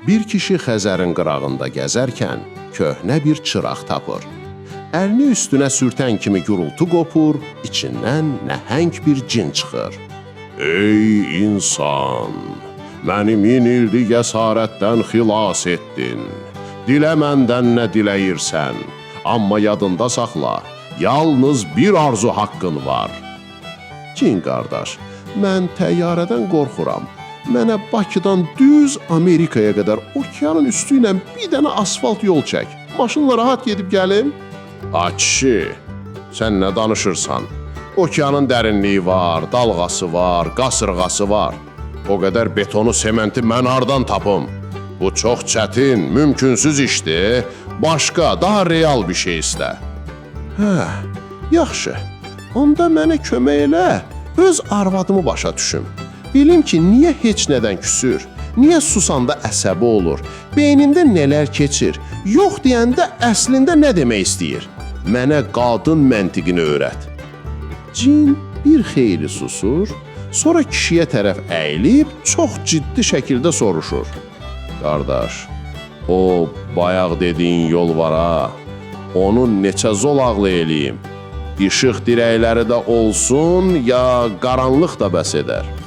Bir kişi Xəzərin qırağında gəzərkən köhnə bir çıraq tapır. Əlini üstünə sürtən kimi gürültü qopur, içindən nəhəng bir cin çıxır. Ey insan, məni 1000 illik əsarətdən xilas etdin. Dilə məndən nə diləyirsən, amma yadında saxla, yalnız bir arzu haqqın var. Cin qardaş, mən təyyarədən qorxuram. Mənə Bakıdan düz Amerikaya qədər okeanın üstü ilə bir dənə asfalt yol çək. Maşınla rahat gedib gəlim. A kişi, sən nə danışırsan? Okeanın dərinliyi var, dalğası var, qasırğası var. O qədər betonu, sementi mən hardan tapım? Bu çox çətin, mümkünsüz işdir. Başqa, daha real bir şey istə. Hə, yaxşı. Onda mənə kömək elə, öz arvadımı başa düşüm. Bilim ki, niyə heç nədən küsür, niyə susanda əsəbi olur, beynində nələr keçir, yox deyəndə əslində nə demək istəyir. Mənə qadın məntiqini öyrət. Cin bir xeyli susur, sonra kişiyə tərəf əyilib çox ciddi şəkildə soruşur. Qardaş, o bayaq dediyin yol var ha, onu neçə zolaqlı eləyim? İşıq dirəkləri də olsun, ya qaranlıq da bəs edər?